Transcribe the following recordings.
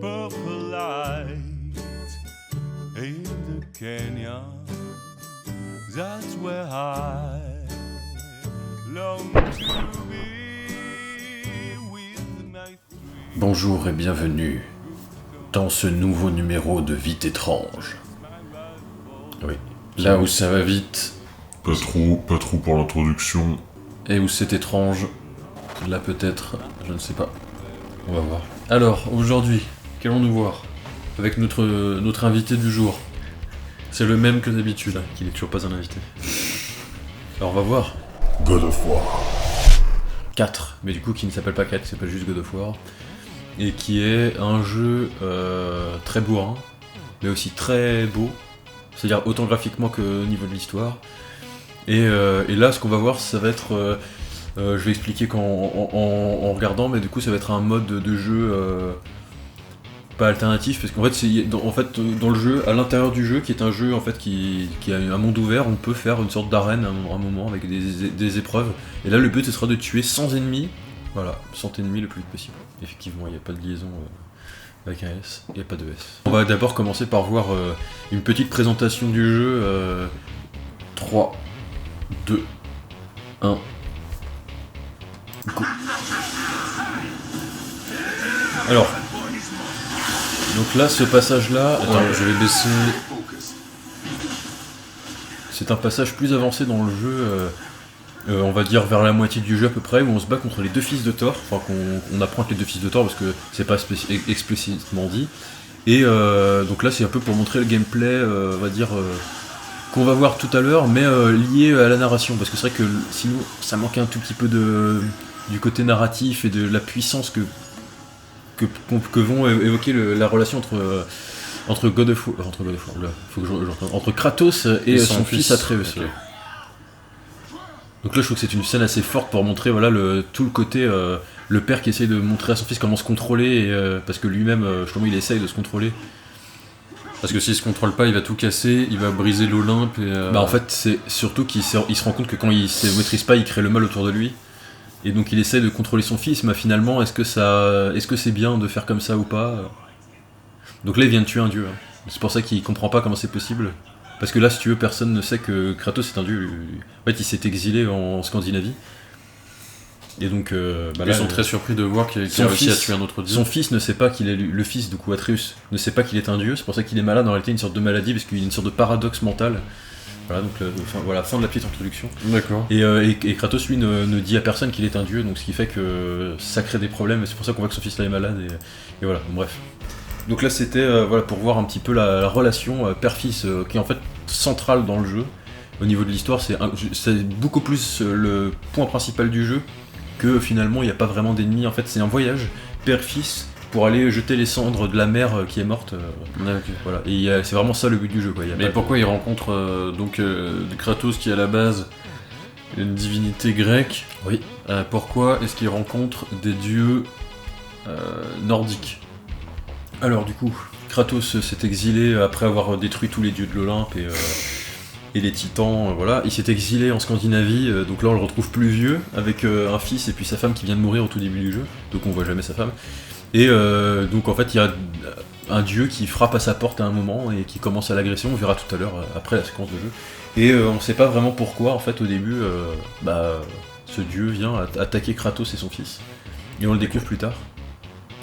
purple light in the canyon. That's where I long to be with my Bonjour et bienvenue dans ce nouveau numéro de Vite étrange. Oui, là où ça va vite Pas trop pour l'introduction. et où c'est étrange, là peut-être, je ne sais pas. On va voir. Alors, aujourd'hui, qu'allons-nous voir avec notre invité du jour? C'est le même que d'habitude, qu'il n'est toujours pas un invité. Alors on va voir. God of War. 4, mais du coup qui ne s'appelle pas 4, qui s'appelle juste God of War, et qui est un jeu très bourrin, mais aussi très beau, c'est-à-dire autant graphiquement que au niveau de l'histoire. Et là, ce qu'on va voir, ça va être, je vais expliquer en regardant, mais du coup ça va être un mode de jeu pas alternatif, parce qu'en fait, dans le jeu, à l'intérieur du jeu, qui est un jeu en fait qui a un monde ouvert, on peut faire une sorte d'arène à un moment avec des épreuves. Et là, le but ce sera de tuer 100 ennemis, voilà, 100 ennemis le plus vite possible. Effectivement, il n'y a pas de liaison avec un S, il n'y a pas de S. On va d'abord commencer par voir une petite présentation du jeu. 3, 2, 1. Go. Alors. Donc là, ce passage-là, je vais baisser. C'est un passage plus avancé dans le jeu, on va dire vers la moitié du jeu à peu près, où on se bat contre les deux fils de Thor, enfin qu'on apprend avec les deux fils de Thor parce que c'est pas explicitement dit. Et donc là, c'est un peu pour montrer le gameplay, on va dire, qu'on va voir tout à l'heure, mais lié à la narration, parce que c'est vrai que sinon, ça manque un tout petit peu du côté narratif et de la puissance que vont évoquer la relation entre entre Kratos et son fils Atreus. Okay. Donc là je trouve que c'est une scène assez forte pour montrer voilà tout le côté le père qui essaye de montrer à son fils comment se contrôler parce que lui-même justement il essaye de se contrôler. Parce que s'il se contrôle pas, il va tout casser, il va briser l'Olympe et... Bah en fait c'est surtout qu'il se rend compte que quand il se maîtrise pas, il crée le mal autour de lui. Et donc il essaie de contrôler son fils, mais finalement, est-ce que c'est bien de faire comme ça ou pas? Donc là, il vient de tuer un dieu. Hein. C'est pour ça qu'il comprend pas comment c'est possible. Parce que là, si tu veux, personne ne sait que Kratos est un dieu. En fait, il s'est exilé en Scandinavie. Et donc, là, ils sont très surpris de voir qu'il a réussi à tuer un autre dieu. Son fils ne sait pas qu'il est le fils, du coup, Atreus, ne sait pas qu'il est un dieu. C'est pour ça qu'il est malade, en réalité, une sorte de maladie, parce qu'il y a une sorte de paradoxe mental. Voilà, donc fin de la petite introduction. D'accord. Et Kratos, lui, ne dit à personne qu'il est un dieu, donc ce qui fait que ça crée des problèmes, et c'est pour ça qu'on voit que son fils là est malade, et voilà, bon, bref. Donc là, c'était voilà, pour voir un petit peu la relation père-fils, qui est en fait centrale dans le jeu. Au niveau de l'histoire, c'est beaucoup plus le point principal du jeu, que finalement, il n'y a pas vraiment d'ennemis. En fait, c'est un voyage père-fils, pour aller jeter les cendres de la mère qui est morte. Okay. Voilà. Et c'est vraiment ça le but du jeu. Quoi. Mais pourquoi il rencontre Kratos qui est à la base une divinité grecque? Oui. Pourquoi est-ce qu'il rencontre des dieux nordiques? Alors du coup, Kratos s'est exilé après avoir détruit tous les dieux de l'Olympe et les titans, voilà. Il s'est exilé en Scandinavie, donc là on le retrouve plus vieux, avec un fils et puis sa femme qui vient de mourir au tout début du jeu, donc on voit jamais sa femme. Et donc en fait il y a un dieu qui frappe à sa porte à un moment et qui commence à l'agression, on verra tout à l'heure après la séquence de jeu. Et on sait pas vraiment pourquoi en fait au début ce dieu vient attaquer Kratos et son fils. Et on le découvre plus tard.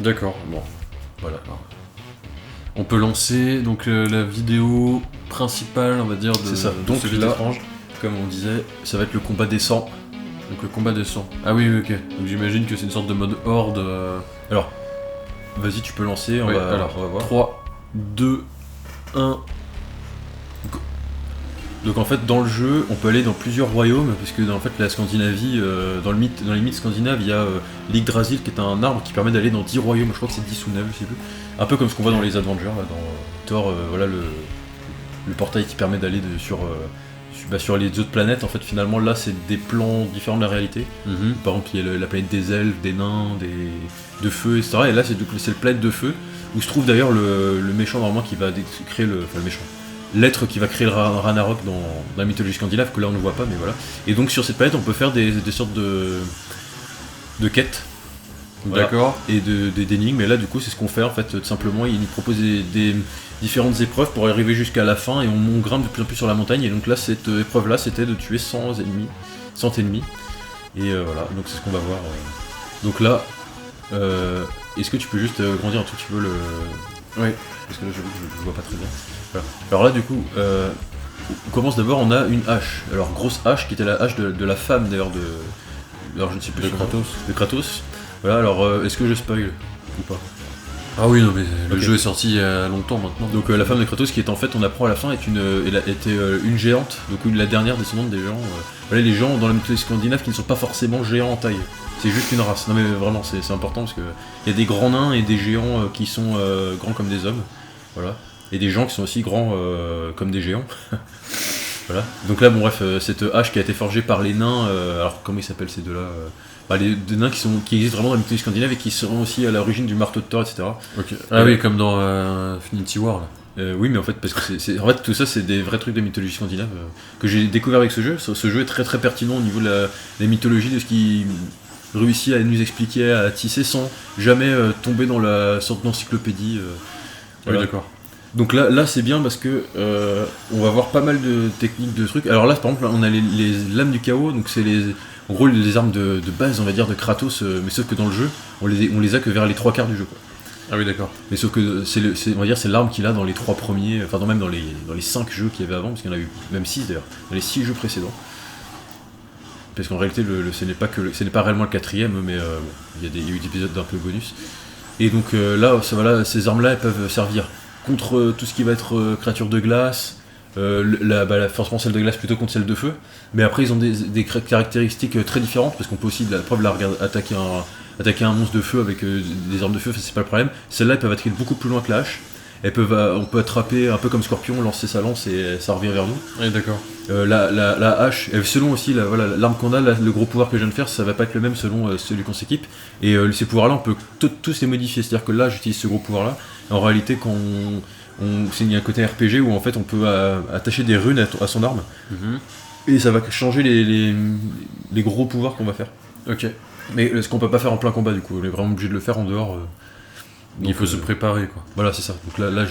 D'accord, bon. Voilà. On peut lancer donc la vidéo principale on va dire de donc ce Vite là, étrange. Comme on disait, ça va être le combat des 100. Donc le combat des 100. Ah oui, ok. Donc j'imagine que c'est une sorte de mode horde. Alors, vas-y, tu peux lancer, on va voir. 3, 2, 1. Go. Donc en fait, dans le jeu, on peut aller dans plusieurs royaumes, puisque en fait, la Scandinavie, dans les mythes scandinaves, il y a l'Yggdrasil, qui est un arbre qui permet d'aller dans 10 royaumes, je crois que c'est 10 ou 9, je sais plus. Un peu comme ce qu'on voit dans les Avengers, là, dans Thor, voilà le portail qui permet d'aller sur les autres planètes. En fait, finalement, là, c'est des plans différents de la réalité. Par exemple, il y a la planète des elfes, des nains, de feu, etc. Et là, c'est le planète de feu, où se trouve d'ailleurs le méchant, normalement, qui va créer le méchant. L'être qui va créer le Ragnarok dans la mythologie scandinave, que là on ne voit pas, mais voilà. Et donc sur cette planète, on peut faire des sortes de quêtes Voilà. D'accord. Et d'énigmes. Et là, du coup, c'est ce qu'on fait en fait. Tout simplement, il nous propose des différentes épreuves pour arriver jusqu'à la fin et on grimpe de plus en plus sur la montagne. Et donc là, cette épreuve-là, c'était de tuer 100 ennemis. Et voilà, donc c'est ce qu'on va voir. Donc là, est-ce que tu peux juste grandir un tout petit peu le. Oui. Parce que là, j'avoue que je vois pas très bien. Voilà. Alors là, du coup, on commence d'abord, on a une hache. Alors, grosse hache qui était la hache de la femme d'ailleurs de. Alors, je ne sais plus. De Kratos. De Kratos. Voilà, alors est-ce que je spoil ou pas? Ah oui, non, mais le Ok. jeu est sorti il y a longtemps maintenant. Donc la femme de Kratos qui est en fait, on apprend à la fin, était une géante, donc la dernière descendante des géants. Voilà, les gens dans la mythologie scandinave qui ne sont pas forcément géants en taille. C'est juste une race. Non mais vraiment, c'est important parce que il y a des grands nains et des géants qui sont grands comme des hommes. Voilà. Et des gens qui sont aussi grands comme des géants. Voilà. Donc là, bon bref, cette hache qui a été forgée par les nains, alors comment ils s'appellent ces deux-là les deux nains qui existent vraiment dans la mythologie scandinave et qui seront aussi à l'origine du marteau de Thor, etc. Ok. Ah oui, comme dans Infinity War là. Oui, mais en fait, parce que en fait, tout ça, c'est des vrais trucs de mythologie scandinave que j'ai découvert avec ce jeu. Ce jeu est très très pertinent au niveau de la mythologie, de ce qui réussit à nous expliquer, à tisser sans jamais tomber dans la sorte d'encyclopédie. Voilà. Oui, d'accord. Donc là c'est bien parce que on va voir pas mal de techniques, de trucs. Alors là, par exemple, on a les lames du chaos, donc c'est en gros les armes de base, on va dire, de Kratos, mais sauf que dans le jeu, on les a que vers les 3/4 du jeu, quoi. Ah oui, d'accord. Mais sauf que on va dire, c'est l'arme qu'il a dans les 3 premiers, enfin même dans les 5 jeux qu'il y avait avant, parce qu'il y en a eu même 6 d'ailleurs, dans les 6 jeux précédents. Parce qu'en réalité, ce n'est pas réellement le 4ème, mais bon, il y a eu des épisodes d'un peu bonus. Et donc là, voilà, ces armes-là, elles peuvent servir contre tout ce qui va être créatures de glace, forcément celle de glace plutôt contre celle de feu. Mais après, ils ont des caractéristiques très différentes, parce qu'on peut aussi, la preuve, attaquer un monstre de feu avec des armes de feu, c'est pas le problème. Celles-là, elles peuvent attirer beaucoup plus loin que la hache. On peut attraper un peu comme Scorpion, lancer sa lance et ça revient vers nous. Oui, d'accord. La hache, selon aussi l'arme qu'on a, le gros pouvoir que je viens de faire, ça va pas être le même selon celui qu'on s'équipe. Et ces pouvoirs-là, on peut tous les modifier. C'est-à-dire que là, j'utilise ce gros pouvoir-là. En réalité, quand il y a un côté RPG où en fait on peut attacher des runes à son arme. Et ça va changer les gros pouvoirs qu'on va faire. Ok. Mais ce qu'on peut pas faire en plein combat, du coup, on est vraiment obligé de le faire en dehors. Il faut se préparer, quoi. Voilà, c'est ça. Donc là,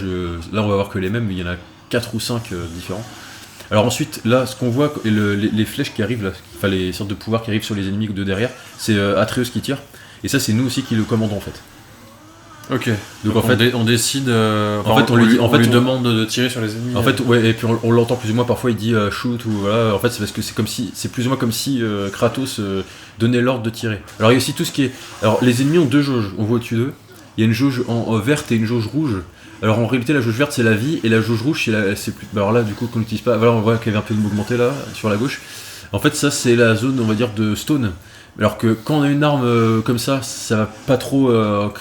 on va voir que les mêmes, mais il y en a 4 ou 5 différents. Alors ensuite, là, ce qu'on voit, les flèches qui arrivent, là, enfin les sortes de pouvoirs qui arrivent sur les ennemis de derrière, c'est Atreus qui tire. Et ça, c'est nous aussi qui le commandons en fait. Ok. Donc en fait, on décide. on lui demande de tirer sur les ennemis. En fait, ouais, et puis on l'entend plus ou moins. Parfois, il dit shoot ou voilà. En fait, c'est parce que c'est plus ou moins comme si Kratos donnait l'ordre de tirer. Alors il y a aussi tout ce qui est. Alors les ennemis ont 2 jauges. On voit au-dessus d'eux. Il y a une jauge en verte et une jauge rouge. Alors en réalité, la jauge verte c'est la vie et la jauge rouge c'est plus. Alors là, du coup, qu'on n'utilise pas. Voilà, on voit qu'il y avait un peu de augmenté là sur la gauche. En fait, ça c'est la zone, on va dire, de stone. Alors que quand on a une arme comme ça va pas trop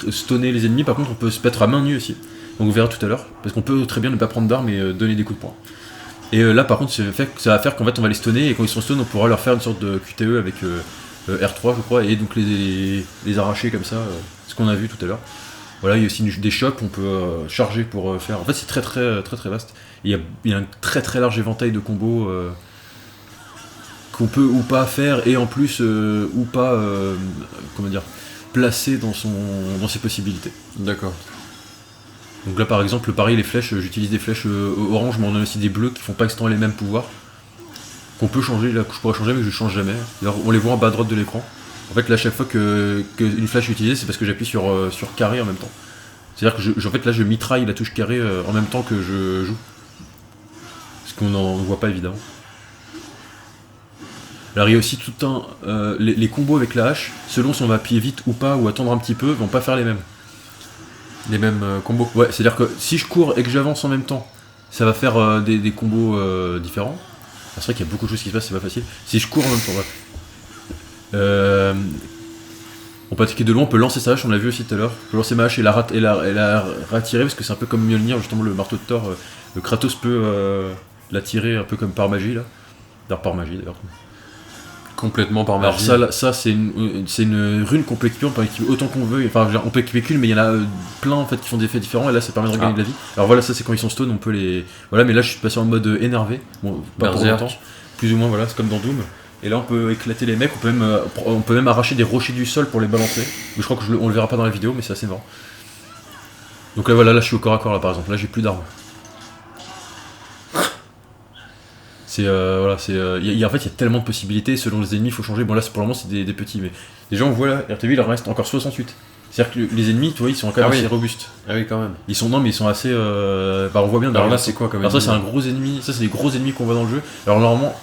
stoner les ennemis. Par contre, on peut se mettre à main nue aussi. Donc on verra tout à l'heure, parce qu'on peut très bien ne pas prendre d'armes et donner des coups de poing. Et là, par contre, ça va faire qu'en fait, on va les stoner et quand ils sont stone, on pourra leur faire une sorte de QTE avec R3, je crois, et donc les arracher comme ça, ce qu'on a vu tout à l'heure. Voilà, il y a aussi des shops, on peut charger pour faire. En fait, c'est très très très très vaste. Il y a un très très large éventail de combos qu'on peut ou pas faire et en plus ou pas placer dans ses possibilités. D'accord. Donc là par exemple pareil, les flèches, j'utilise des flèches orange, mais on a aussi des bleus qui font pas exactement les mêmes pouvoirs qu'on peut changer, là que je pourrais changer mais que je change jamais. Alors, on les voit en bas à droite de l'écran. En fait là chaque fois qu'une flèche est utilisée, c'est parce que j'appuie sur carré en même temps. C'est-à-dire que en fait là je mitraille la touche carré en même temps que je joue. Ce qu'on n'en voit pas évidemment. Alors il y a aussi tout les combos avec la hache, selon si on va appuyer vite ou pas, ou attendre un petit peu, vont pas faire les mêmes. Les mêmes combos. Ouais, c'est-à-dire que si je cours et que j'avance en même temps, ça va faire des combos différents. C'est vrai qu'il y a beaucoup de choses qui se passent, c'est pas facile. Si je cours en même temps, ouais. On peut attaquer de loin, on peut lancer sa hache, on l'a vu aussi tout à l'heure. Je peux lancer ma hache et la retirer, parce que c'est un peu comme Mjolnir, justement le marteau de Thor. Le Kratos peut la tirer un peu comme par magie, là. D'ailleurs, par magie, d'ailleurs. Complètement par magie. Alors ça c'est une rune qu'on peut équiper, on peut équiper autant qu'on veut, enfin on peut équiper qu'une, mais il y en a plein en fait qui font des effets différents et là ça permet de regagner de la vie. Alors voilà, ça c'est quand ils sont stone, on peut les. Voilà, mais là je suis passé en mode énervé, bon pas pour longtemps, plus ou moins, voilà, c'est comme dans Doom. Et là on peut éclater les mecs, on peut même arracher des rochers du sol pour les balancer. Mais je crois on le verra pas dans la vidéo, mais c'est assez marrant. Donc là voilà, là je suis au corps à corps là par exemple, là j'ai plus d'armes. C'est voilà, en fait il y a tellement de possibilités selon les ennemis, il faut changer. Bon là pour le moment c'est des petits, mais les gens on voit là, RTV il en reste encore 68. C'est-à-dire que les ennemis, tu vois, ils sont quand même assez robustes. Ah oui, quand même. Ils sont assez. Bah, on voit bien. Alors là, c'est quoi comme ennemi? Alors ça, c'est un gros ennemi. Ça, c'est des gros ennemis qu'on voit dans le jeu. Alors normalement,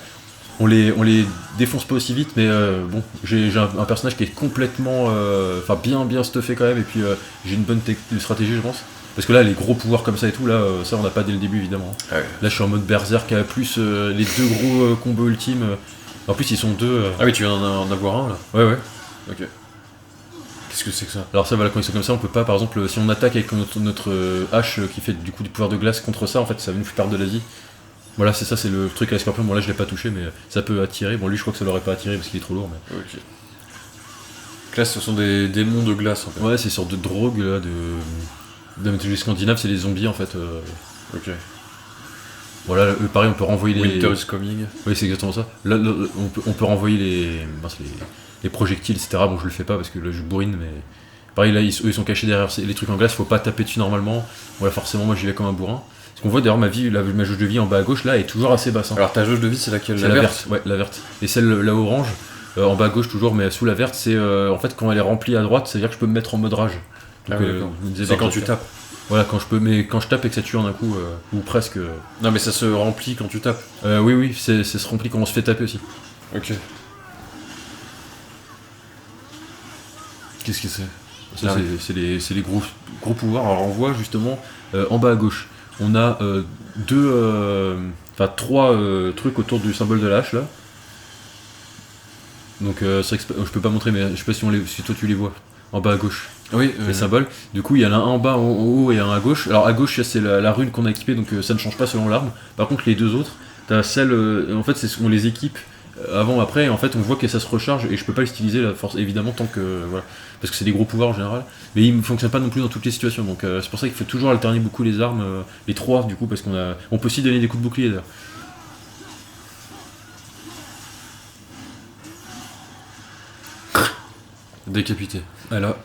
on les défonce pas aussi vite, mais bon, j'ai un personnage qui est complètement, enfin bien stuffé quand même, et puis j'ai une bonne stratégie, je pense. Parce que là, les gros pouvoirs comme ça et tout, là, ça, on n'a pas dès le début évidemment. Ah ouais. Là, je suis en mode berserk, plus les deux gros combos ultimes. En plus, ils sont deux. Ah oui, tu viens d'en avoir un là. Ouais. Ok. Qu'est-ce que c'est que ça? Alors ça, voilà, quand ils sont comme ça, on peut pas, par exemple, si on attaque avec notre hache qui fait du coup du pouvoir de glace contre ça, en fait, ça nous fait perdre de la vie. Voilà, c'est le truc à la scorpion. Bon là, je l'ai pas touché, mais ça peut attirer. Bon lui, je crois que ça l'aurait pas attiré parce qu'il est trop lourd. Mais... Ok. Donc là, ce sont des démons de glace en fait. Ouais, c'est une sorte de drogue là, de mythologie scandinave, c'est les zombies en fait. Ok. Voilà, pareil, on peut renvoyer les. Winter is coming. Oui, c'est exactement ça. Là, on peut renvoyer les projectiles, etc. Bon, je le fais pas parce que là, je bourrine, mais pareil, là, eux, ils sont cachés derrière les trucs en glace, faut pas taper dessus normalement. Voilà, forcément, moi, j'y vais comme un bourrin. Parce qu'on voit d'ailleurs ma jauge de vie en bas à gauche, là, est toujours assez basse. Hein. Alors, ta jauge de vie, c'est laquelle? C'est la verte. Ouais, la verte. Et celle, la orange, en bas à gauche toujours, mais sous la verte, c'est en fait quand elle est remplie à droite, c'est-à-dire que je peux me mettre en mode rage. Donc, oui, c'est quand tu tapes. Voilà, mais quand je tape et que ça tue en un coup, ou presque. Non, mais ça se remplit quand tu tapes. Oui, ça se remplit quand on se fait taper aussi. Ok. Qu'est-ce que c'est? Ça, c'est les gros pouvoirs. Alors on voit justement en bas à gauche, on a trois trucs autour du symbole de la hache là. Donc c'est vrai que je peux pas montrer, mais je sais pas si toi tu les vois en bas à gauche. Oui, les symboles. Du coup, il y en a un en bas, en haut et un à gauche. Alors à gauche, c'est la rune qu'on a équipée, donc ça ne change pas selon l'arme. Par contre, les deux autres, t'as celle. En fait, on les équipe avant, après. Et en fait, on voit que ça se recharge et je peux pas l'utiliser la force, évidemment, tant que voilà, parce que c'est des gros pouvoirs en général. Mais ils ne fonctionnent pas non plus dans toutes les situations. Donc c'est pour ça qu'il faut toujours alterner beaucoup les armes, les trois du coup, parce on peut aussi donner des coups de bouclier d'ailleurs. Décapité. Voilà.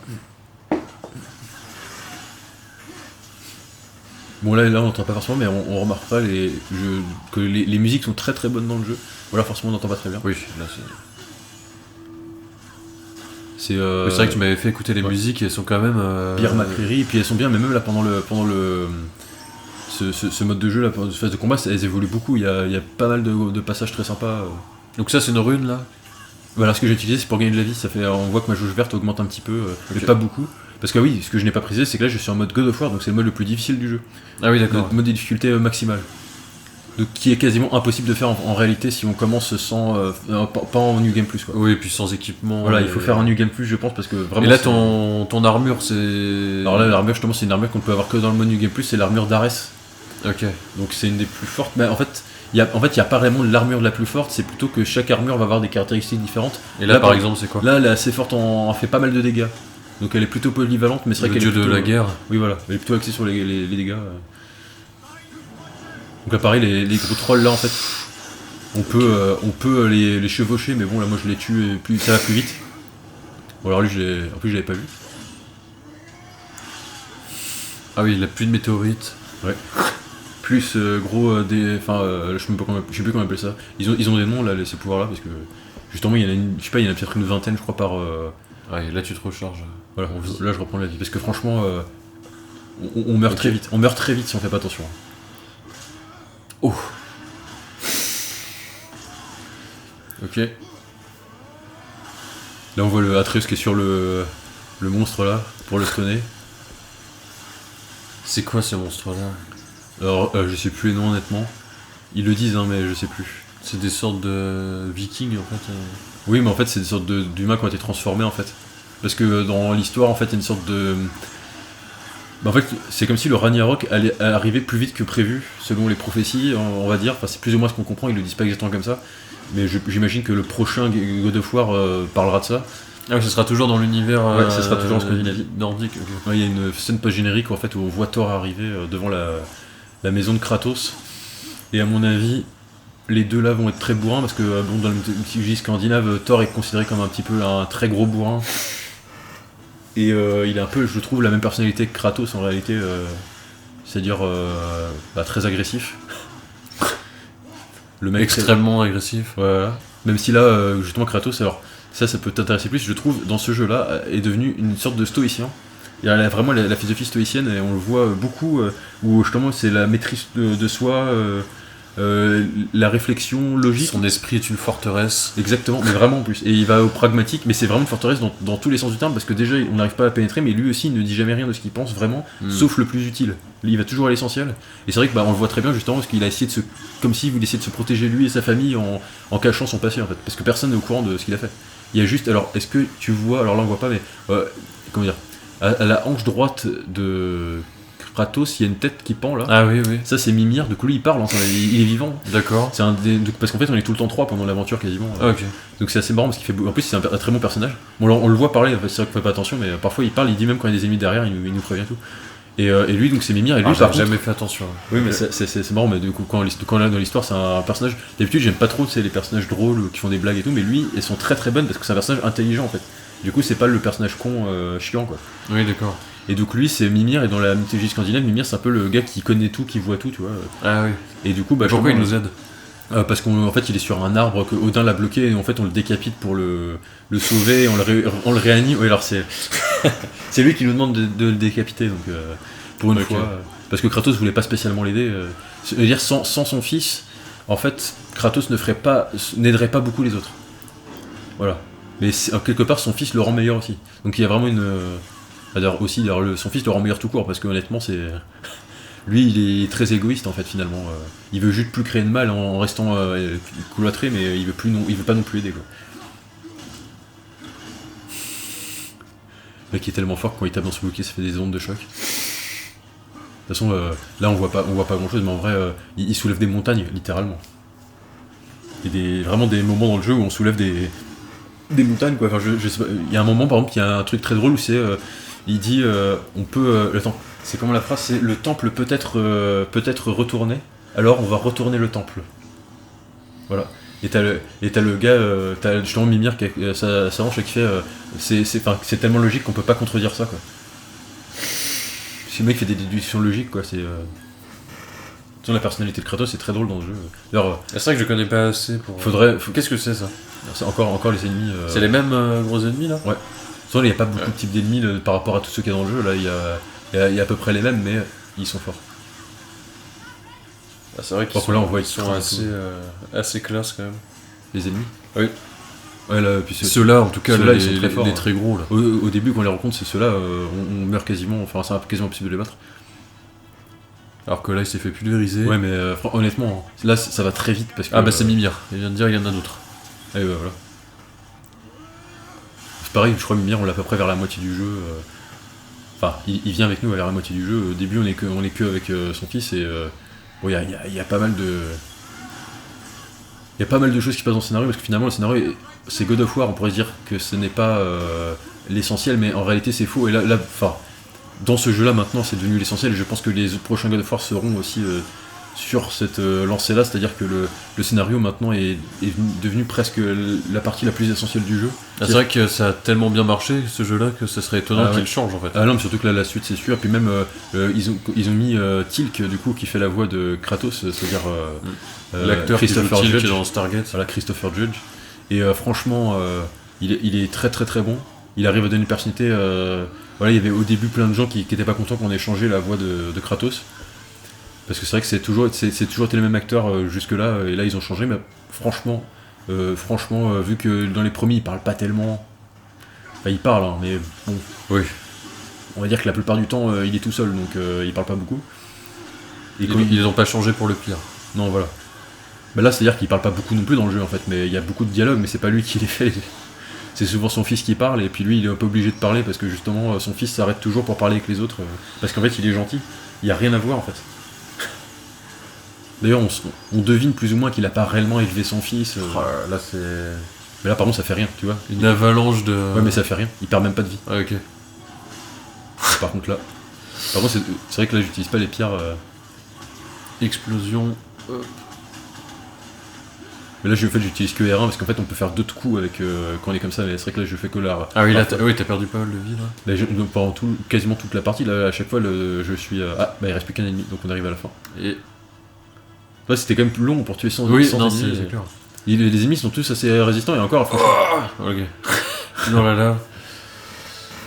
Bon là on n'entend pas forcément, mais on remarque pas que les musiques sont très très bonnes dans le jeu. Voilà, forcément on n'entend pas très bien. Oui, là c'est... C'est oui, c'est vrai que tu m'avais fait écouter les musiques et elles sont quand même... Pierre McCreary, et puis elles sont bien, mais même là pendant ce mode de jeu, là, pendant cette phase de combat, elles évoluent beaucoup, il y a pas mal de passages très sympas. Donc ça c'est une rune là? Voilà, ce que j'ai utilisé c'est pour gagner de la vie, on voit que ma jauge verte augmente un petit peu, mais pas beaucoup. Parce que oui, ce que je n'ai pas précisé, c'est que là je suis en mode God of War, donc c'est le mode le plus difficile du jeu. Ah oui, d'accord. Le mode de difficulté maximale. Donc, qui est quasiment impossible de faire en réalité si on commence sans. Pas en New Game Plus quoi. Oui, et puis sans équipement. Voilà, il faut faire un New Game Plus, je pense, parce que vraiment. Et là, ton armure, c'est. Alors là, l'armure, justement, c'est une armure qu'on peut avoir que dans le mode New Game Plus, c'est l'armure d'Ares. Ok. Donc c'est une des plus fortes. Mais en fait, il n'y a pas vraiment l'armure la plus forte, c'est plutôt que chaque armure va avoir des caractéristiques différentes. Et là par exemple, c'est quoi? Là, elle est assez forte, elle fait pas mal de dégâts. Donc elle est plutôt polyvalente, mais c'est vrai qu'elle est dieu de plutôt, la guerre. Oui, voilà, elle est plutôt axée sur les dégâts. Donc là, pareil, les gros trolls là, en fait, on peut les chevaucher, mais bon, là, moi je les tue et ça va plus vite. Bon, alors lui, en plus, je l'avais pas vu. Ah oui, il a plus de météorites. Ouais. Plus gros je sais plus comment on appelle ça. Ils ont des noms là, ces pouvoirs là, parce que justement il y en a peut-être une vingtaine je crois par. Ouais, là tu te recharges. Voilà, là je reprends la vie. Parce que franchement on meurt très vite. On meurt très vite si on fait pas attention. Oh. Ok. Là on voit le Atreus qui est sur le monstre là, pour le stunner. C'est quoi ce monstre là? Alors, je sais plus les noms honnêtement. Ils le disent, hein, mais je sais plus. C'est des sortes de vikings en fait. Oui, mais en fait, c'est des sortes d'humains qui ont été transformés en fait. Parce que dans l'histoire, en fait, il y a une sorte de. Bah, en fait, c'est comme si le Ragnarok allait arriver plus vite que prévu, selon les prophéties, on va dire. Enfin, c'est plus ou moins ce qu'on comprend, ils le disent pas exactement comme ça. Mais j'imagine que le prochain God of War parlera de ça. Ah oui, ce sera toujours dans l'univers ça sera toujours en Scandinavie. Nordique. Okay. Ouais, il y a une scène post-générique en fait, où on voit Thor arriver devant la maison de Kratos. Et à mon avis, les deux là vont être très bourrins parce que bon, dans la mythologie scandinave, Thor est considéré comme un petit peu un très gros bourrin. Et il a un peu, je trouve, la même personnalité que Kratos en réalité, c'est-à-dire très agressif. Le mec Extrêmement agressif. voilà. Même si là, justement, Kratos, alors ça peut t'intéresser plus, je trouve, dans ce jeu-là, est devenu une sorte de stoïcien. Il a vraiment la philosophie stoïcienne, et on le voit beaucoup, où justement c'est la maîtrise de soi, la réflexion logique. Son esprit est une forteresse. Exactement, mais vraiment en plus. Et il va au pragmatique, mais c'est vraiment une forteresse dans tous les sens du terme, parce que déjà on n'arrive pas à pénétrer, mais lui aussi il ne dit jamais rien de ce qu'il pense vraiment, sauf le plus utile. Il va toujours à l'essentiel. Et c'est vrai que on le voit très bien justement, parce qu'il a essayé de se. Comme s'il voulait essayer de se protéger lui et sa famille en cachant son passé en fait, parce que personne n'est au courant de ce qu'il a fait. Il y a juste. Alors, est-ce que tu vois. Alors là on voit pas, mais. Comment dire, à la hanche droite de Kratos, il y a une tête qui pend là. Ah oui, oui. Ça c'est Mimir, du coup lui il parle, il est vivant. D'accord. C'est parce qu'en fait on est tout le temps 3 pendant l'aventure quasiment. Ah, ok. Donc c'est assez marrant parce qu'il fait. En plus c'est un très bon personnage. Bon, on le voit parler, c'est vrai qu'on fait pas attention, mais parfois il parle, il dit même quand il y a des ennemis derrière, il nous prévient tout. Et lui donc c'est Mimir, et lui J'ai par contre. jamais fait attention. Oui, mais c'est marrant, mais du coup quand là dans l'histoire c'est un personnage. D'habitude j'aime pas trop les personnages drôles qui font des blagues et tout, mais lui elles sont très très bonnes parce que c'est un personnage intelligent en fait. Du coup c'est pas le personnage con chiant quoi. Oui, d'accord. Et donc lui c'est Mimir, et dans la mythologie scandinave, Mimir c'est un peu le gars qui connaît tout, qui voit tout, tu vois. Ah oui. Et du coup Pourquoi il nous aide? parce qu'en fait il est sur un arbre que Odin l'a bloqué, et en fait on le décapite pour le sauver, et on le réanime. Oui, alors c'est c'est lui qui nous demande de le décapiter, donc pour une fois, parce que Kratos voulait pas spécialement l'aider. C'est-à-dire sans son fils, en fait Kratos n'aiderait pas beaucoup les autres. Voilà. Mais quelque part son fils le rend meilleur aussi. Donc il y a vraiment une son fils le rend meilleur tout court, parce que honnêtement c'est lui il est très égoïste en fait finalement. Il veut juste plus créer de mal en restant cloîtré, mais il veut pas non plus aider quoi. Le mec est tellement fort que quand il tape dans ce bouquet ça fait des ondes de choc. De toute façon là on voit pas grand chose, mais en vrai il soulève des montagnes littéralement. Il y a vraiment des moments dans le jeu où on soulève des montagnes quoi. Enfin, je sais pas. Il y a un moment par exemple, il y a un truc très drôle où c'est il dit on peut le temple. C'est comment la phrase, c'est le temple peut être retourné, alors on va retourner le temple. Voilà. Et t'as le gars, t'as justement Mimir qui a sa hanche et qui fait c'est tellement logique qu'on peut pas contredire ça quoi. Si le mec fait des déductions logiques quoi, c'est la personnalité de Kratos c'est très drôle dans le jeu. D'ailleurs, C'est vrai que je connais pas assez pour. Qu'est-ce que c'est ça? C'est encore les ennemis. C'est les mêmes gros ennemis là? Ouais. Il n'y a pas beaucoup de types d'ennemis par rapport à tous ceux qu'il y a dans le jeu. Là, il y a à peu près les mêmes, mais ils sont forts. Ah, c'est vrai qu'ils là, on voit sont assez classe quand même. Les ennemis. Oui. Ouais, là, puis Ceux-là, en tout cas, ils sont très forts. Les très gros là. Au début, quand on les rencontre, c'est ceux-là, on meurt quasiment. Enfin, c'est quasiment impossible de les battre. Alors que là, il s'est fait pulvériser. Ouais, mais honnêtement, là, ça va très vite parce que. Ah bah c'est Mimir. Il vient de dire il y en a d'autres. Et bah voilà. C'est pareil, je crois Mimir, on l'a à peu près vers la moitié du jeu. Enfin, il vient avec nous vers la moitié du jeu. Au début, on est que avec son fils, et bon, il y a pas mal de. Il y a pas mal de choses qui passent dans le scénario, parce que finalement, le scénario, c'est God of War, on pourrait se dire que ce n'est pas l'essentiel, mais en réalité, c'est faux. Et là, dans ce jeu-là, maintenant, c'est devenu l'essentiel, et je pense que les prochains God of War seront aussi sur cette lancée-là, c'est-à-dire que le scénario, maintenant, est devenu presque la partie la plus essentielle du jeu. Ah, c'est vrai que ça a tellement bien marché, ce jeu-là, que ce serait étonnant qu'il change, en fait. Ah non, mais surtout que là, la suite, c'est sûr. Et puis même, ils ont mis Tilk, du coup, qui fait la voix de Kratos, c'est-à-dire l'acteur Christopher qui Judge. est dans Stargate. Voilà, Christopher Judge. Et franchement, il est très très très bon. Il arrive à donner une personnalité. Voilà, il y avait au début plein de gens qui étaient pas contents qu'on ait changé la voix de Kratos. Parce que c'est vrai que c'est toujours été le même acteur jusque-là, et là ils ont changé, mais franchement, vu que dans les premiers il parle pas tellement. Enfin, il parle, hein, mais bon. Oui. On va dire que la plupart du temps il est tout seul, donc il parle pas beaucoup. Et Ils ont pas changé pour le pire. Non, voilà. Bah là, c'est-à-dire qu'il parle pas beaucoup non plus dans le jeu en fait, mais il y a beaucoup de dialogues, mais c'est pas lui qui les fait. C'est souvent son fils qui parle, et puis lui il est un peu obligé de parler parce que justement son fils s'arrête toujours pour parler avec les autres, parce qu'en fait il est gentil. Il y a rien à voir en fait. D'ailleurs, on devine plus ou moins qu'il a pas réellement élevé son fils. Là, c'est. Mais là, par contre, ça fait rien, tu vois. Une avalanche de. Ouais, mais ça fait rien. Il perd même pas de vie. Ah, ok. Par contre, là. Par contre, c'est vrai que là, j'utilise pas les pierres. Explosion. Mais là, en fait, j'utilise que R1 parce qu'en fait, on peut faire d'autres coups avec quand on est comme ça. Mais c'est vrai que là, je fais que la. Ah oui, là, t'as perdu pas mal de vie, là. Donc, pendant quasiment toute la partie, là, à chaque fois, je suis. Ah, bah, il reste plus qu'un ennemi, donc on arrive à la fin. Et... Là, c'était quand même plus long pour tuer 100 Oui, 100 non, ennemis. c'est clair. Les ennemis sont tous assez résistants et encore, franchement. Ok. Non, là.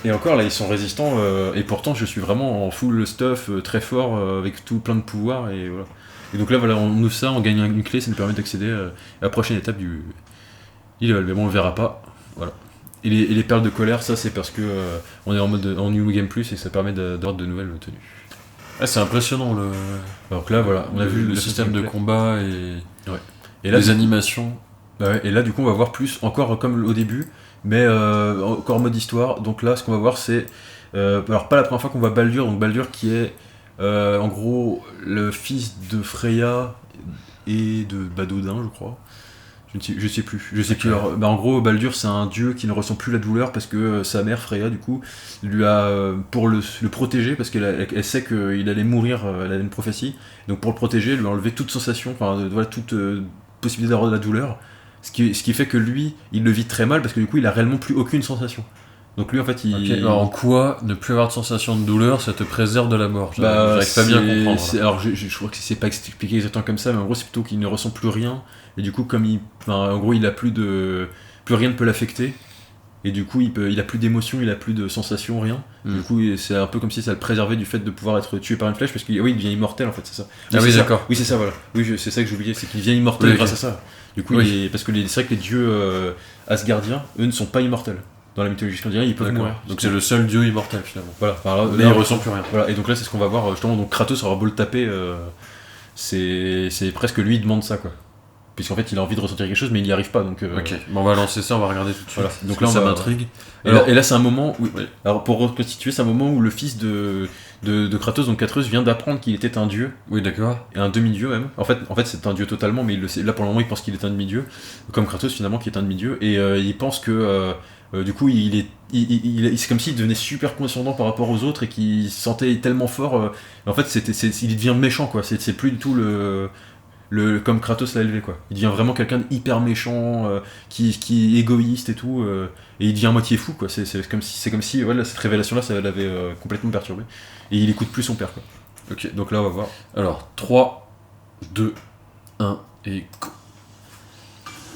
Et encore, là, ils sont résistants et pourtant, je suis vraiment en full stuff, très fort, avec tout plein de pouvoirs et voilà. Et donc là, voilà, on ouvre ça, on gagne une clé, ça nous permet d'accéder à la prochaine étape du level. Mais bon, on le verra pas. Voilà. Et les perles de colère, ça, c'est parce que on est en mode en New Game Plus et ça permet d'avoir de nouvelles tenues. Ah, c'est impressionnant le. Donc là, voilà, on a vu le système de combat et là, les animations. Bah ouais, et là, du coup, on va voir plus, encore comme au début, mais encore en mode histoire. Donc là, ce qu'on va voir, c'est. Alors, pas la première fois qu'on voit Baldur, donc Baldur qui est en gros le fils de Freya et de d'Odin, je crois. Je sais plus. Alors, en gros, Baldur, c'est un dieu qui ne ressent plus la douleur parce que sa mère, Freya, du coup, lui a. Pour le protéger, parce qu'elle sait qu'il allait mourir, elle a une prophétie. Donc, pour le protéger, elle lui a enlevé toute sensation, voilà, toute possibilité d'avoir de la douleur. Ce qui fait que lui, il le vit très mal parce que du coup, il a réellement plus aucune sensation. Donc lui, en fait, il. Okay. Alors, en quoi ne plus avoir de sensation de douleur, ça te préserve de la mort? J'arrive pas bien à comprendre. Alors, je crois que c'est pas expliqué exactement comme ça, mais en gros, c'est plutôt qu'il ne ressent plus rien. Et du coup, comme en gros, il a plus rien ne peut l'affecter. Et du coup, il a plus d'émotion, il a plus de sensation, rien. Du coup, c'est un peu comme si ça le préservait du fait de pouvoir être tué par une flèche, parce qu'il il devient immortel en fait, c'est ça. Oui, d'accord. Oui, c'est ça, voilà. Oui, c'est ça que j'oubliais, c'est qu'il devient immortel grâce à ça. Du coup, parce que c'est vrai que les dieux asgardiens, eux, ne sont pas immortels. Dans la mythologie scandinavienne, ils peuvent mourir. Donc c'est le seul dieu immortel finalement. Voilà. Mais il ressent plus rien. Voilà. Et donc là, c'est ce qu'on va voir. Justement, donc Kratos aura beau le taper, c'est presque lui qui demande ça, quoi. Puisqu'en fait, il a envie de ressentir quelque chose, mais il n'y arrive pas. Donc, ok. Bon, on va lancer ça, on va regarder tout de suite. Voilà. Donc là, ça m'intrigue. Et là, c'est un moment où. Oui. Alors, pour reconstituer, c'est un moment où le fils de Kratos, donc Atreus, vient d'apprendre qu'il était un dieu. Oui, d'accord. Et un demi-dieu même. En fait, c'est un dieu totalement, mais il le sait. Là, pour le moment, il pense qu'il est un demi-dieu. Comme Kratos, finalement, qui est un demi-dieu. Et il pense que. Du coup, c'est comme s'il devenait super condescendant par rapport aux autres et qu'il se sentait tellement fort. En fait, il devient méchant, quoi. C'est plus du tout comme Kratos l'a élevé, quoi. Il devient vraiment quelqu'un d'hyper méchant, qui est égoïste et tout, et il devient à moitié fou, quoi. C'est comme si voilà, cette révélation-là, ça l'avait complètement perturbé. Et il écoute plus son père, quoi. Ok, donc là, on va voir. Alors, 3, 2, 1 et go.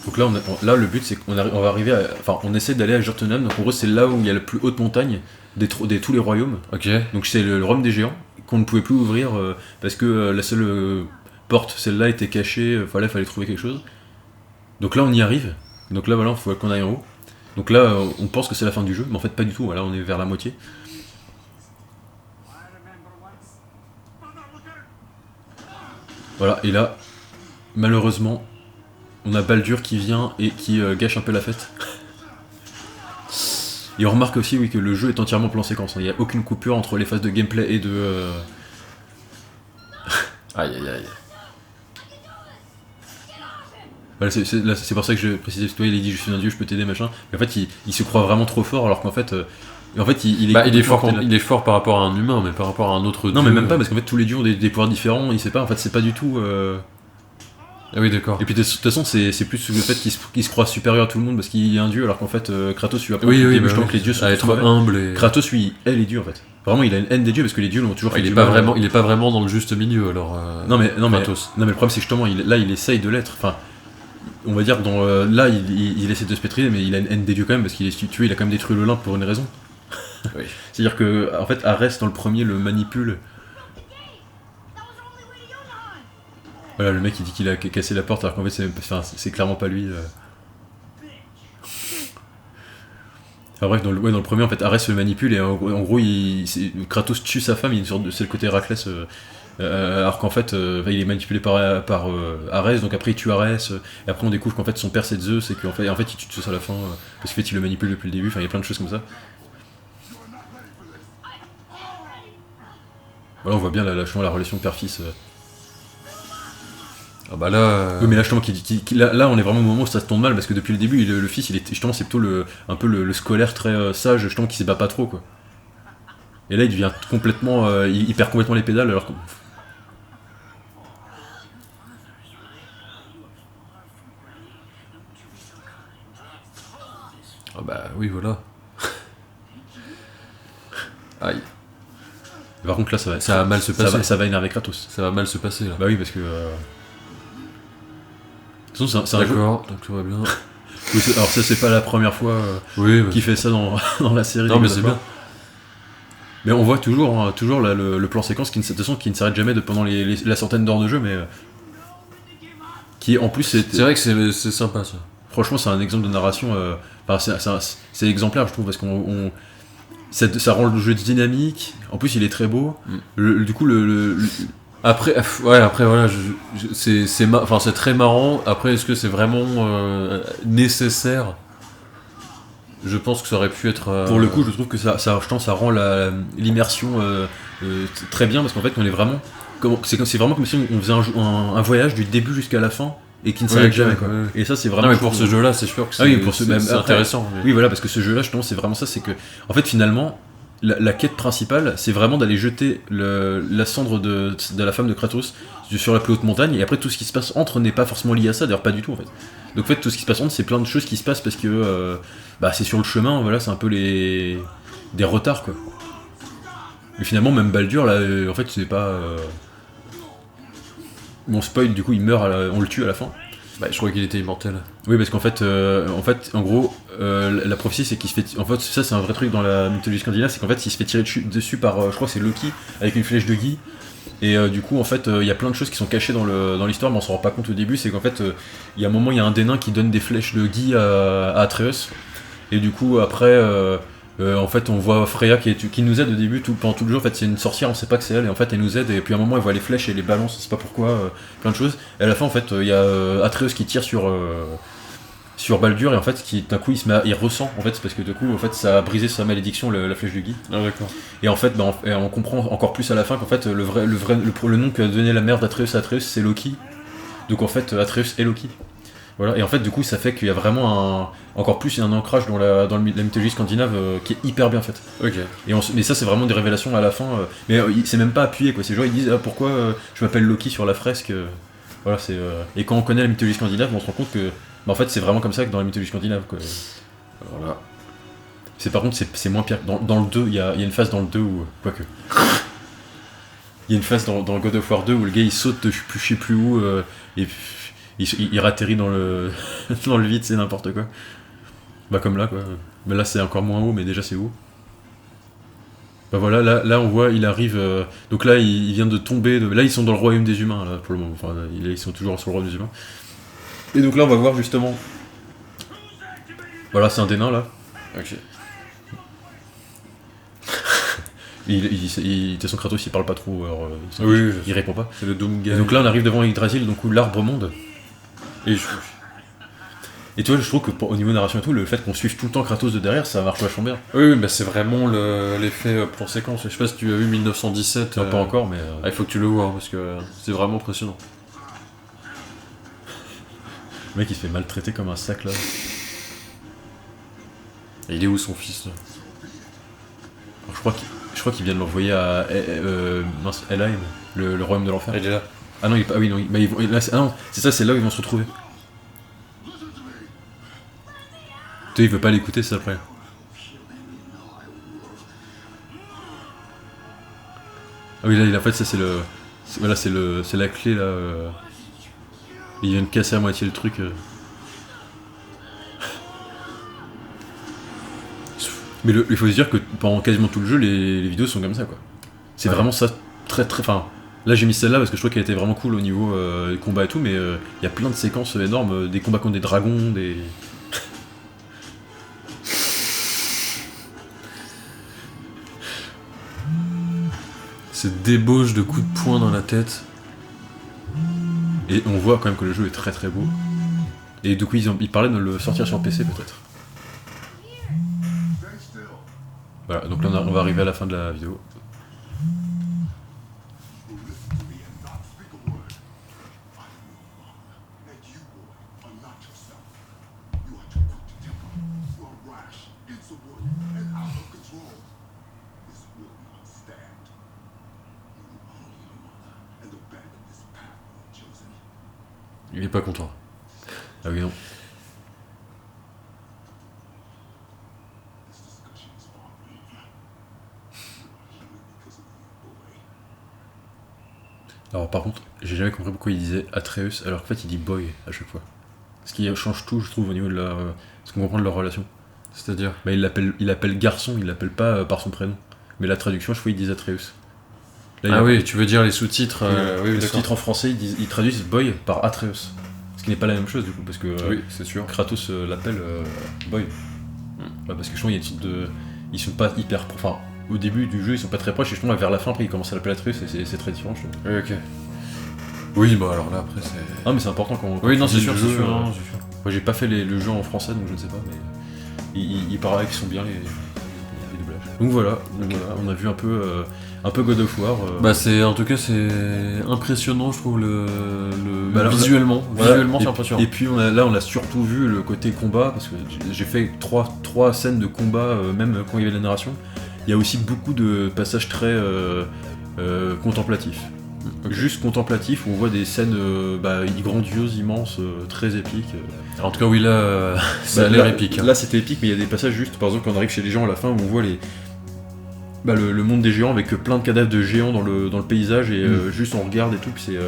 Donc là, le but, c'est qu'on va arriver à. Enfin, on essaie d'aller à Jotunheim, donc en gros, c'est là où il y a la plus haute montagne de tous les royaumes. Ok. Donc c'est le royaume des géants, qu'on ne pouvait plus ouvrir parce que la seule porte, celle-là, était cachée, fallait trouver quelque chose. Donc là, on y arrive. Donc là, voilà, il faut qu'on aille en haut. Donc là, on pense que c'est la fin du jeu, mais en fait, pas du tout. Voilà, on est vers la moitié. Voilà, et là, malheureusement, on a Baldur qui vient et qui gâche un peu la fête. Et on remarque aussi, oui, que le jeu est entièrement plan séquence. Il n'y a aucune coupure entre les phases de gameplay et de. Aïe aïe aïe. Voilà, c'est pour ça que je précisais, toi il a dit je suis un dieu, je peux t'aider, machin. Mais en fait, il se croit vraiment trop fort, alors qu'en fait, il est fort par rapport à un humain, mais par rapport à un autre dieu. Non, mais même pas, parce qu'en fait, tous les dieux ont des pouvoirs différents, il sait pas, en fait, c'est pas du tout. Ah oui, d'accord. Et puis de toute façon, c'est plus le fait qu'il se croit supérieur à tout le monde parce qu'il est un dieu, alors qu'en fait, Kratos lui apprend que les dieux sont être humble. Et... Kratos, lui, hait les dieux en fait. Vraiment, il a une haine des dieux parce que les dieux l'ont toujours fait. Il est pas vraiment dans le juste milieu alors. Non, mais Kratos. Le problème, c'est que justement, il essaye de l'être. Enfin, on va dire que là, il essaie de se pétriser, mais il a une haine des dieux quand même parce qu'il est tué, il a quand même détruit l'Olympe pour une raison. Oui. C'est-à-dire que, en fait, Arès dans le premier le manipule. Voilà, le mec il dit qu'il a cassé la porte alors qu'en fait c'est clairement pas lui. Alors bref, dans le premier en fait Arès le manipule et en gros Kratos tue sa femme, il y a une sorte de, c'est le côté Héraclès, alors qu'en fait il est manipulé par Arès, donc après il tue Arès, et après on découvre qu'en fait son père c'est Zeus et qu'en fait il tue Zeus à la fin, parce qu'en fait il le manipule depuis le début, enfin il y a plein de choses comme ça. Voilà, on voit bien la relation père-fils. Ah bah là. Oui, mais là justement, là on est vraiment au moment où ça se tourne mal parce que depuis le début, le fils, justement, c'est plutôt un peu le scolaire très sage, justement, qui se bat pas trop, quoi. Et là, il devient complètement, il perd complètement les pédales alors que. Oui, voilà. Aïe. Par contre là Ça va mal se passer. ça va énerver Kratos. Ça va mal se passer, là. Bah oui parce que... De toute façon c'est un jeu... D'accord, donc tout va bien. Oui, alors ça c'est pas la première fois Oui, bah, qu'il fait ça dans, dans la série. non, mais God of c'est War. bien. Mais on voit toujours, hein, toujours là, le plan séquence qui, de toute façon, qui ne s'arrête jamais pendant la centaine d'heures de jeu, mais qui en plus C'est vrai que c'est sympa, ça. franchement c'est un exemple de narration. Enfin, c'est exemplaire je trouve parce ça rend le jeu dynamique. En plus il est très beau. Du coup Après, voilà, c'est très marrant. Après, est-ce que c'est vraiment nécessaire? Je pense que ça aurait pu être. pour le coup je trouve que je pense, ça rend l'immersion très bien parce qu'en fait on est vraiment c'est vraiment comme si on faisait un voyage du début jusqu'à la fin et qui ne s'arrête jamais quoi. ouais. Et ça c'est vraiment Non, mais pour ce jeu-là, c'est sûr que c'est Ah oui, pour ce même c'est après, intéressant. Mais- Oui, voilà, parce que ce jeu-là, justement, c'est vraiment ça, c'est que, en fait, finalement, la quête principale, c'est vraiment d'aller jeter la cendre de la femme de Kratos sur la plus haute montagne, et après, tout ce qui se passe entre n'est pas forcément lié à ça, d'ailleurs, pas du tout, en fait. Donc, en fait, tout ce qui se passe entre, c'est plein de choses qui se passent parce que, c'est sur le chemin, voilà, c'est un peu des retards, quoi. Mais finalement, même Baldur, là, en fait, c'est pas... Bon, spoil, du coup, il meurt, on le tue à la fin. Bah, je crois qu'il était immortel. Oui, parce qu'en fait, en gros, la prophétie, c'est qu'il se fait. En fait, ça, c'est un vrai truc dans la mythologie scandinave, c'est qu'en fait, il se fait tirer dessus par, je crois, que c'est Loki avec une flèche de Guy. Et du coup, en fait, il y a plein de choses qui sont cachées dans l'histoire, mais on s'en rend pas compte au début. C'est qu'en fait, il y a un moment, il y a un des nains qui donne des flèches de Guy à Atreus. Et du coup, après, en fait, on voit Freya qui nous aide au début, pendant tout le jeu. En fait, c'est une sorcière, on sait pas que c'est elle, et en fait, elle nous aide. Et puis à un moment, elle voit les flèches et les balance, on sait pas pourquoi, plein de choses. Et à la fin, en fait, il y a Atreus qui tire sur Baldur, et en fait, d'un coup, il ressent, en fait, c'est parce que du coup, en fait, ça a brisé sa malédiction, la flèche de Guy. Ah, d'accord. Et en fait, on comprend encore plus à la fin qu'en fait, le nom qu'a donné la mère d'Atreus à Atreus, c'est Loki. Donc en fait, Atreus est Loki. Voilà, et en fait, du coup, ça fait qu'il y a vraiment encore plus un ancrage dans la mythologie scandinave qui est hyper bien faite. Ok. Mais ça, c'est vraiment des révélations à la fin. Mais c'est même pas appuyé, quoi. Ces gens, ils disent pourquoi je m'appelle Loki sur la fresque. Voilà, et quand on connaît la mythologie scandinave, on se rend compte que, en fait, c'est vraiment comme ça que dans la mythologie scandinave, quoi. Voilà. Par contre, c'est moins pire. Dans le 2, il y a une phase dans le 2 où. Quoique. Il y a une phase dans God of War 2 où le gars il saute de je sais plus où et il atterrit dans le dans le vide, c'est n'importe quoi. Bah comme là quoi. Mais là c'est encore moins haut, mais déjà c'est haut. Bah voilà, là on voit, il arrive. Donc là il vient de tomber. Là ils sont dans le royaume des humains là pour le moment. Enfin ils sont toujours sur le royaume des humains. Et donc là on va voir justement. Voilà, c'est un des nains là. Ok. De toute façon Kratos il parle pas trop, alors Oui, il répond pas. c'est le Doom Guy. Et donc là on arrive devant Yggdrasil, donc où l'arbre monte. Et tu vois, je trouve que au niveau narration et tout, le fait qu'on suive tout le temps Kratos de derrière, ça marche vachement bien. Oui, bah c'est vraiment l'effet plan séquence. Je sais pas si tu as vu 1917. Non, pas encore, mais. Ah, il faut que tu le vois parce que c'est vraiment impressionnant. Le mec il se fait maltraiter comme un sac là. Et il est où son fils là? Alors, je crois qu'il vient de l'envoyer à Helheim, le royaume de l'enfer. Il est là. Ah non, ah oui, non, ah non, c'est ça, c'est là où ils vont se retrouver. Toi, il veut pas l'écouter, c'est après. Ah oui, là, en fait, ça c'est le. Voilà, c'est la clé là. Il vient de casser à moitié le truc. Mais il faut se dire que pendant quasiment tout le jeu, les vidéos sont comme ça quoi. C'est vraiment ça, très très. Enfin, là j'ai mis celle-là parce que je trouve qu'elle était vraiment cool au niveau combat et tout, mais il y a plein de séquences énormes, des combats contre des dragons, des. Cette débauche de coups de poing dans la tête. Et on voit quand même que le jeu est très très beau. Et du coup, ils parlaient de le sortir sur PC peut-être. Voilà, donc là on va arriver à la fin de la vidéo. Il est pas content. Ah oui, non. Alors par contre, j'ai jamais compris pourquoi il disait Atreus alors qu'en fait il dit boy à chaque fois. Ce qui change tout, je trouve, au niveau de ce qu'on comprend de leur relation. C'est-à-dire Bah, il l'appelle garçon, il l'appelle pas par son prénom. Mais la traduction, je crois, ils disent Atreus. Là, Ah oui, tu veux dire les sous-titres oui, les d'accord. sous-titres en français, ils traduisent boy par Atreus. Ce qui n'est pas la même chose du coup, parce que Oui, c'est sûr. Kratos l'appelle boy. Ouais, parce que je trouve qu'il y a une sorte de. Ils sont pas hyper. Enfin, au début du jeu, ils sont pas très proches, et je trouve vers la fin, après, ils commencent à l'appeler Atreus, et c'est très différent, je trouve. Oui, ok. Oui, bah alors là, après, c'est... Ah, mais c'est important quand. Oui, non, c'est le sûr, jeu, c'est sûr. euh, non, c'est sûr. Moi, j'ai pas fait le jeu en français, donc je ne sais pas, mais il paraît qu'ils sont bien les doublages. Donc voilà, on a vu un peu God of War. Bah c'est en tout cas c'est impressionnant je trouve Bah, alors, visuellement voilà. visuellement c'est Et- impressionnant. Et puis on a surtout vu le côté combat, parce que j'ai fait trois scènes de combat, même quand il y avait la narration. Il y a aussi beaucoup de passages très contemplatifs. Juste contemplatifs, où on voit des scènes grandioses, immenses, très épiques. En tout cas oui là ça a l'air épique. Là c'était épique, mais il y a des passages juste, par exemple quand on arrive chez les gens à la fin, où on voit le monde des géants avec plein de cadavres de géants dans le paysage, et juste on regarde et tout, puis c'est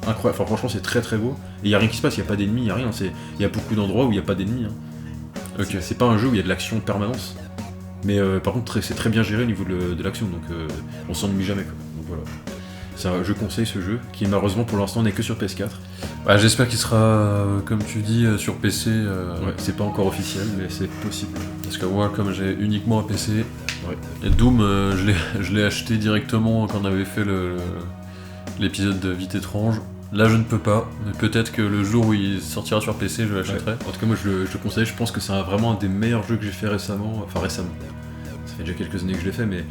incroyable. Enfin franchement c'est très très beau. Et il n'y a rien qui se passe, il n'y a pas d'ennemis, il n'y a rien. Il y a beaucoup d'endroits où il n'y a pas d'ennemis. Hein. Ok. C'est pas un jeu où il y a de l'action en permanence. Mais par contre c'est très bien géré au niveau de l'action, donc on s'ennuie jamais quoi. Donc voilà. Je conseille ce jeu, qui malheureusement pour l'instant n'est que sur PS4. Bah, j'espère qu'il sera comme tu dis sur PC Ouais, c'est pas encore officiel, mais c'est possible. parce que moi comme j'ai uniquement un PC Ouais. et Doom je l'ai acheté directement quand on avait fait l'épisode de Vite étrange. Là je ne peux pas, mais peut-être que le jour où il sortira sur PC je l'achèterai. En tout cas moi je le conseille, je pense que c'est vraiment un des meilleurs jeux que j'ai fait récemment. Enfin récemment. Ça fait déjà quelques années que je l'ai fait, mais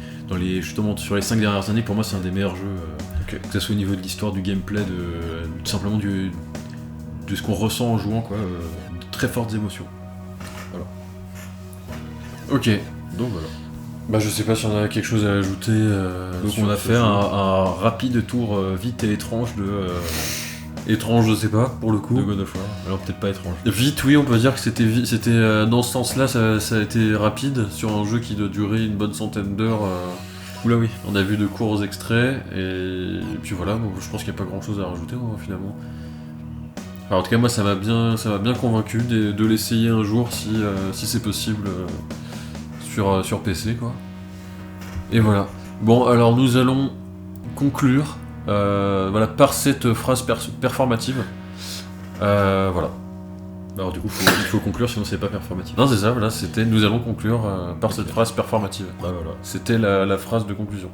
justement sur les 5 dernières années, pour moi c'est un des meilleurs jeux. Que ce soit au niveau de l'histoire, du gameplay, tout simplement de ce qu'on ressent en jouant, quoi. De très fortes émotions. Ok. Donc voilà. Bah je sais pas si on a quelque chose à ajouter. Donc sur on a ce fait jeu. un rapide tour vite et étrange Étrange, je sais pas, pour le coup. de God of War. Alors peut-être pas étrange. Vite, oui, on peut dire que c'était dans ce sens-là, ça a été rapide sur un jeu qui doit durer une bonne centaine d'heures. Oula oui. On a vu de courts extraits et puis voilà. Bon, je pense qu'il n'y a pas grand-chose à rajouter finalement. Alors, en tout cas, moi, ça m'a bien convaincu de l'essayer un jour si c'est possible sur PC, quoi. Et voilà. Bon, alors nous allons conclure. Voilà, par cette phrase performative. Voilà. Alors du coup il faut conclure, sinon c'est pas performatif. Non, c'est ça, voilà, nous allons conclure par cette phrase performative. Bah voilà. C'était la phrase de conclusion.